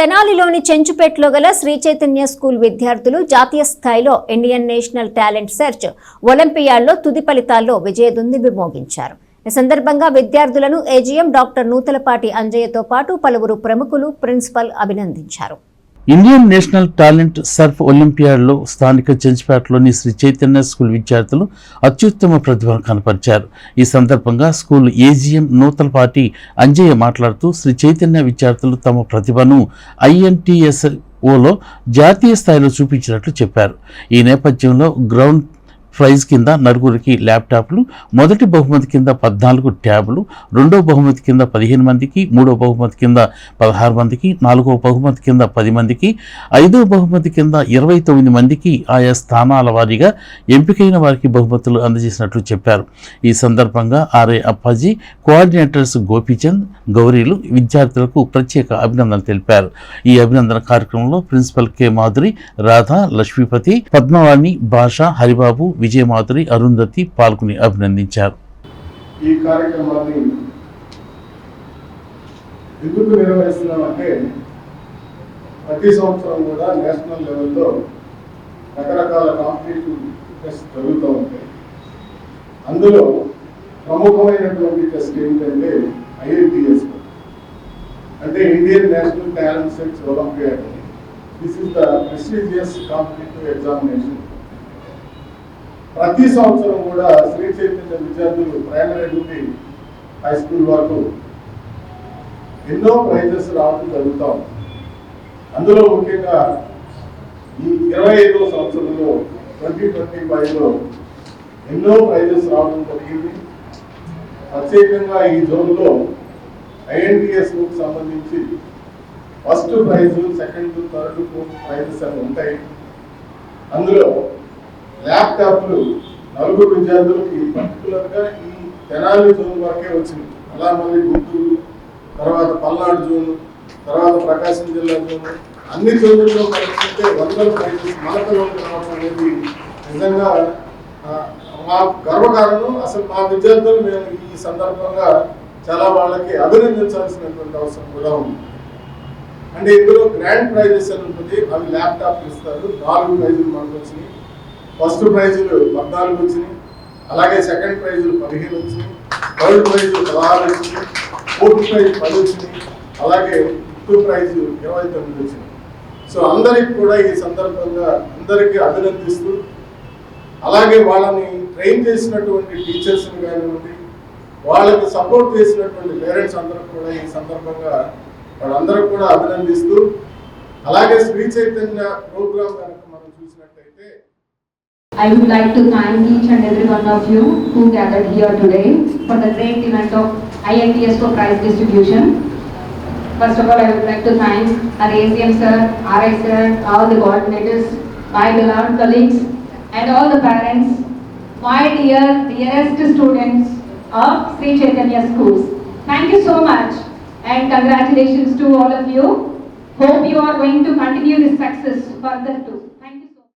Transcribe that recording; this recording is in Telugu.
తెనాలిలోని చెంచుపేటలో గల శ్రీ చైతన్య స్కూల్ విద్యార్థులు జాతీయ స్థాయిలో ఇండియన్ నేషనల్ టాలెంట్ సెర్చ్ ఒలింపియాడ్లో తుది ఫలితాల్లో విజయదుందుబి మోగించారు. ఈ సందర్భంగా విద్యార్థులను ఏజీఎం డాక్టర్ నూతలపాటి అంజయ్యతో పాటు పలువురు ప్రముఖులు, ప్రిన్సిపల్ అభినందించారు. ఇండియన్ నేషనల్ టాలెంట్ సర్ఫ్ ఒలింపియాడ్లో స్థానిక చెంచుపేటలోని శ్రీ చైతన్య స్కూల్ విద్యార్థులు అత్యుత్తమ ప్రతిభను కనపరిచారు. ఈ సందర్భంగా స్కూల్ ఏజీఎం నూతలపాటి అంజయ్య మాట్లాడుతూ శ్రీ చైతన్య విద్యార్థులు తమ ప్రతిభను INTSOలో జాతీయ స్థాయిలో చూపించినట్లు చెప్పారు. ఈ నేపథ్యంలో గ్రౌండ్ ప్రైజ్ కింద నలుగురికి ల్యాప్టాప్లు, మొదటి బహుమతి కింద 14 ట్యాబ్లు, రెండో బహుమతి కింద 15 మందికి, మూడో బహుమతి కింద 16 మందికి, నాలుగో బహుమతి కింద 10 మందికి, ఐదో బహుమతి కింద 29 మందికి ఆయా స్థానాల వారీగా ఎంపికైన వారికి బహుమతులు అందజేసినట్లు చెప్పారు. ఈ సందర్భంగా ఆర్ఐ అప్పాజీ, కోఆర్డినేటర్స్ గోపీచంద్, గౌరీలు విద్యార్థులకు ప్రత్యేక అభినందనలు తెలిపారు. ఈ అభినందన కార్యక్రమంలో ప్రిన్సిపల్ కె మాధురి, రాధా, లక్ష్మీపతి, పద్మవాణి, భాష, హరిబాబు, విజయమాధురి, అరుంధతి పాల్గొని అభినందించారు. ఈ కార్యక్రమాన్ని ఎందుకు నిర్వహిస్తున్నామంటే ప్రతి సంవత్సరం కూడా నేషనల్ లెవెల్లో రకరకాల కాంపిటేటివ్ టెస్ట్ జరుగుతూ ఉంటాయి. అందులో ప్రముఖమైనటువంటి టెస్ట్ ఏంటంటే INTS, అంటే Indian national talent search olympiad. This is the prestigious competitive examination. ప్రతి సంవత్సరం కూడా శ్రీ చైతన్య విద్యార్థులు ప్రైమరీ నుండి హై స్కూల్ వరకు ఎన్నో ప్రైజెస్ రావడం జరుగుతూ ఉంది. అందులో ముఖ్యంగా ఈ 25వ సంవత్సరంలో 2025లో ఎన్నో ప్రైజెస్ రావడం జరిగింది. ప్రత్యేకంగా ఈ జోన్లో INTSకు సంబంధించి first prize, second, third, fourth prizes అని ఉంటాయి. అందులో ల్యాప్టాప్లు నలుగురు విద్యార్థులకి పర్టికులర్గా ఈ తెనాలి జోన్ వరకే వచ్చింది. అలా మళ్ళీ గుంటూరు, తర్వాత పల్నాడు జోన్, తర్వాత ప్రకాశం జిల్లా జోన్, అన్ని జోన్లలో కలిసి 100 ప్రైజెస్ మనకు రావడం అనేది నిజంగా మా గర్వకారణం. అసలు మా విద్యార్థులు మేము ఈ సందర్భంగా చాలా వాళ్ళకి అభినందించాల్సినటువంటి అవసరం కూడా ఉంది. అంటే ఇందులో గ్రాండ్ ప్రైజెస్ అని ఉంటుంది, అవి ల్యాప్టాప్లు ఇస్తారు. 4 ప్రైజులు మనకు వచ్చినాయి. ఫస్ట్ ప్రైజులు 14 వచ్చినాయి, అలాగే సెకండ్ ప్రైజులు 15 వచ్చినాయి, థర్డ్ ప్రైజులు 16 వచ్చినాయి, ఫోర్త్ ప్రైజ్ 10 వచ్చినాయి, అలాగే ఫిఫ్త్ ప్రైజ్ 29 వచ్చినాయి. సో అందరికి కూడా ఈ సందర్భంగా అందరికీ అభినందిస్తూ, అలాగే వాళ్ళని ట్రైన్ చేసినటువంటి టీచర్స్ని కానివ్వండి, వాళ్ళకి సపోర్ట్ చేసినటువంటి పేరెంట్స్ అందరూ కూడా ఈ సందర్భంగా వాళ్ళందరూ కూడా అభినందిస్తూ, అలాగే శ్రీ చైతన్య ప్రోగ్రామ్ కనుక మనం చూసినట్టయితే I would like to thank each and every one of you who gathered here today for the great event of INTSO prize distribution. First of all, I would like to thank our ACM sir, RI sir, all the coordinators, my beloved colleagues, and all the parents, my dearest students of Sri Chaitanya schools. Thank you so much and congratulations to all of you. Hope you are going to continue this success further too.